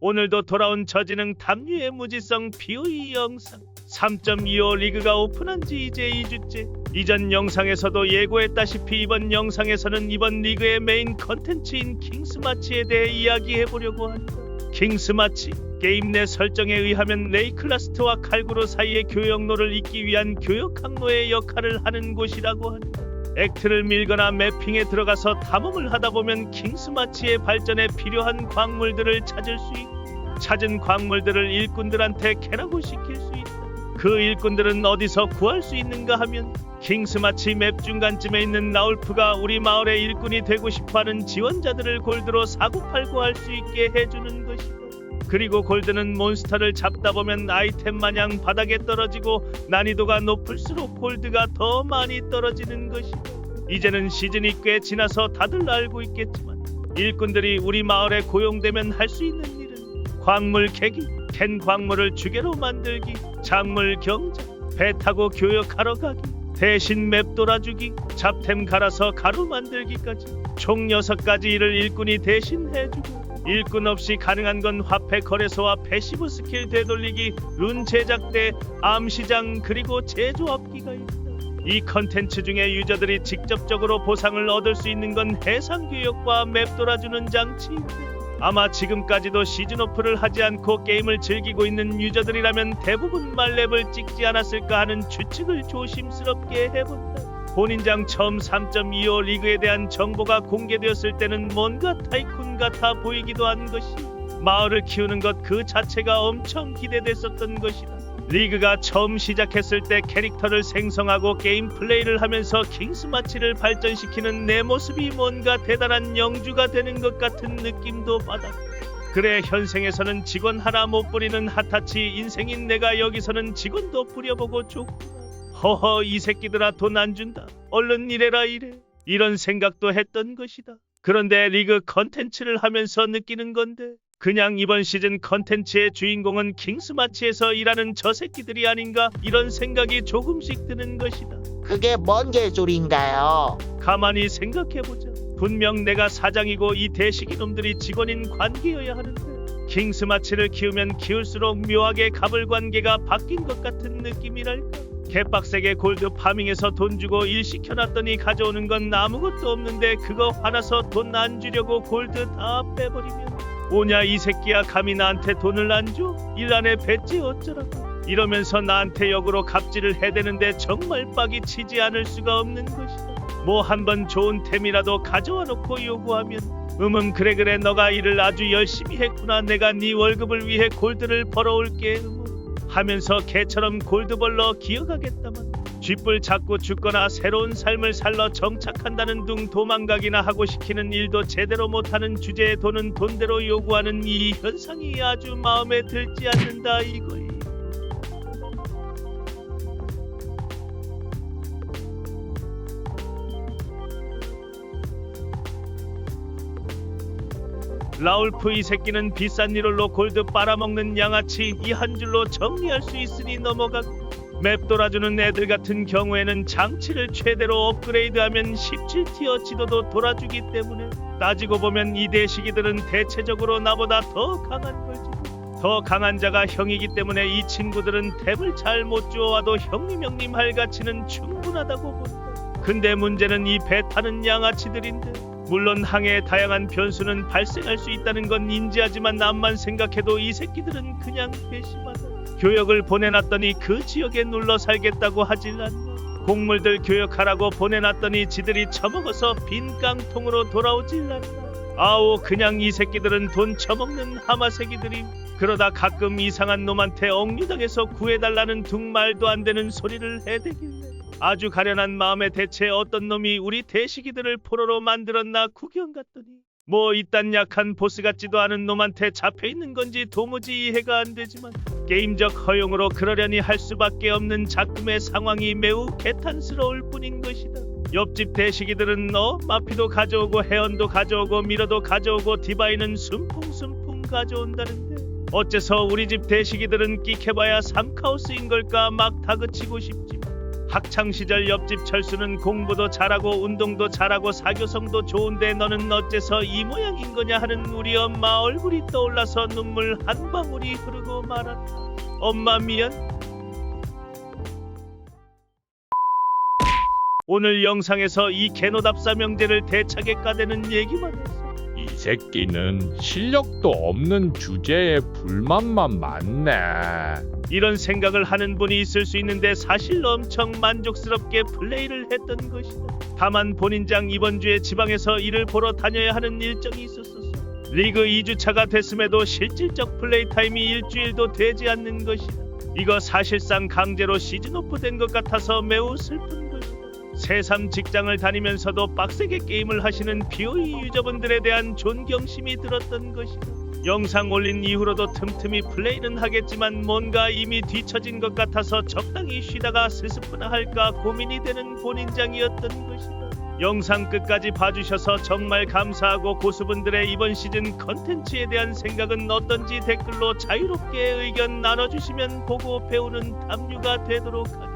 오늘도 돌아온 저지능 탐유의 무지성 POE 영상 3.25 리그가 오픈한 지 이제 2주째. 이전 영상에서도 예고했다시피 이번 영상에서는 이번 리그의 메인 컨텐츠인 킹스마치에 대해 이야기해보려고 한다. 킹스마치, 게임 내 설정에 의하면 레이클라스트와 칼구루 사이의 교역로를 잇기 위한 교역 항로의 역할을 하는 곳이라고 한다. 액트를 밀거나 매핑에 들어가서 탐험을 하다보면 킹스마치의 발전에 필요한 광물들을 찾을 수 있고, 찾은 광물들을 일꾼들한테 캐라고 시킬 수 있다. 그 일꾼들은 어디서 구할 수 있는가 하면 킹스마치 맵 중간쯤에 있는 라울프가 우리 마을의 일꾼이 되고 싶어하는 지원자들을 골드로 사고팔고 할 수 있게 해주는 것이다. 그리고 골드는 몬스터를 잡다 보면 아이템 마냥 바닥에 떨어지고 난이도가 높을수록 골드가 더 많이 떨어지는 것이다. 이제는 시즌이 꽤 지나서 다들 알고 있겠지만 일꾼들이 우리 마을에 고용되면 할 수 있는 일은 광물 캐기, 캔 광물을 주게로 만들기, 작물 경작, 배 타고 교역하러 가기, 대신 맵 돌아주기, 잡템 갈아서 가루 만들기까지 총 6가지 일을 일꾼이 대신 해주고, 일꾼 없이 가능한 건 화폐 거래소와 패시브 스킬 되돌리기, 룬 제작대, 암시장, 그리고 제조업기가 있다. 이 컨텐츠 중에 유저들이 직접적으로 보상을 얻을 수 있는 건 해상 교역과 맵 돌아주는 장치인데, 아마 지금까지도 시즌오프를 하지 않고 게임을 즐기고 있는 유저들이라면 대부분 말렙을 찍지 않았을까 하는 추측을 조심스럽게 해본다. 본인장 처음 3.25 리그에 대한 정보가 공개되었을 때는 뭔가 타이쿤 같아 보이기도 한 것이, 마을을 키우는 것 그 자체가 엄청 기대됐었던 것이다. 리그가 처음 시작했을 때 캐릭터를 생성하고 게임 플레이를 하면서 킹스마치를 발전시키는 내 모습이 뭔가 대단한 영주가 되는 것 같은 느낌도 받았다. 그래, 현생에서는 직원 하나 못 부리는 핫타치 인생인 내가 여기서는 직원도 부려보고 좋구나. 허허, 이 새끼들아 돈 안 준다, 얼른 일해라 이래, 이런 생각도 했던 것이다. 그런데 리그 컨텐츠를 하면서 느끼는 건데, 그냥 이번 시즌 컨텐츠의 주인공은 킹스마치에서 일하는 저 새끼들이 아닌가, 이런 생각이 조금씩 드는 것이다. 그게 뭔 개소리인가요? 가만히 생각해보자. 분명 내가 사장이고 이 대식이 놈들이 직원인 관계여야 하는데, 킹스마치를 키우면 키울수록 묘하게 갑을관계가 바뀐 것 같은 느낌이랄까. 개빡세게 골드 파밍해서 돈 주고 일 시켜놨더니 가져오는 건 아무것도 없는데, 그거 화나서 돈 안 주려고 골드 다 빼버리면 오냐 이 새끼야, 감히 나한테 돈을 안 줘? 일 안 해 뱉지 어쩌라고, 이러면서 나한테 역으로 갑질을 해대는데 정말 빡이 치지 않을 수가 없는 것이다. 뭐 한번 좋은 템이라도 가져와 놓고 요구하면 그래 너가 일을 아주 열심히 했구나, 내가 네 월급을 위해 골드를 벌어올게 하면서 개처럼 골드 벌러 기어가겠다만, 쥐뿔 잡고 죽거나 새로운 삶을 살러 정착한다는 둥 도망가기나 하고 시키는 일도 제대로 못하는 주제에 돈은 돈대로 요구하는 이 현상이 아주 마음에 들지 않는다 이거이. 라울프 이 새끼는 비싼 일로 골드 빨아먹는 양아치, 이 한 줄로 정리할 수 있으니 넘어가고, 맵 돌아주는 애들 같은 경우에는 장치를 최대로 업그레이드하면 17티어 지도도 돌아주기 때문에, 따지고 보면 이 대시기들은 대체적으로 나보다 더 강한 걸지도. 더 강한 자가 형이기 때문에 이 친구들은 탭을 잘 못 주워와도 형님 할 가치는 충분하다고 본다. 근데 문제는 이 배 타는 양아치들인데, 물론 항해의 다양한 변수는 발생할 수 있다는 건 인지하지만 암만 생각해도 이 새끼들은 그냥 괘씸하다. 교역을 보내놨더니 그 지역에 눌러 살겠다고 하질 않나. 곡물들 교역하라고 보내놨더니 지들이 처먹어서 빈 깡통으로 돌아오질 않나. 아오, 그냥 이 새끼들은 돈 처먹는 하마새끼들임. 그러다 가끔 이상한 놈한테 억류당해서 구해달라는 둥 말도 안 되는 소리를 해대길래 아주 가련한 마음에 대체 어떤 놈이 우리 대시기들을 포로로 만들었나 구경 갔더니, 뭐 이딴 약한 보스 같지도 않은 놈한테 잡혀있는 건지 도무지 이해가 안 되지만, 게임적 허용으로 그러려니 할 수밖에 없는 작금의 상황이 매우 개탄스러울 뿐인 것이다. 옆집 대시기들은 마피도 가져오고 해언도 가져오고 미러도 가져오고 디바이는 숨풍 가져온다는데, 어째서 우리 집 대시기들은 끽해봐야 3카오스인 걸까 막 다그치고 싶지만, 학창 시절 옆집 철수는 공부도 잘하고 운동도 잘하고 사교성도 좋은데 너는 어째서 이 모양인 거냐 하는 우리 엄마 얼굴이 떠올라서 눈물 한 방울이 흐르고 말았다. 엄마 미안. 오늘 영상에서 이 개노답사 명제를 대차게 까대는 얘기만 했어. 이 새끼는 실력도 없는 주제에 불만만 많네. 이런 생각을 하는 분이 있을 수 있는데 사실 엄청 만족스럽게 플레이를 했던 것이다. 다만 본인장 이번 주에 지방에서 일을 보러 다녀야 하는 일정이 있었었어. 리그 2주차가 됐음에도 실질적 플레이 타임이 일주일도 되지 않는 것이다. 이거 사실상 강제로 시즌 오프 된 것 같아서 매우 슬픈 것이다. 새삼 직장을 다니면서도 빡세게 게임을 하시는 POE 유저분들에 대한 존경심이 들었던 것이다. 영상 올린 이후로도 틈틈이 플레이는 하겠지만 뭔가 이미 뒤처진 것 같아서 적당히 쉬다가 스스프나 할까 고민이 되는 본인장이었던 것이다. 영상 끝까지 봐주셔서 정말 감사하고 고수분들의 이번 시즌 컨텐츠에 대한 생각은 어떤지 댓글로 자유롭게 의견 나눠주시면 보고 배우는 담류가 되도록 하겠습니다.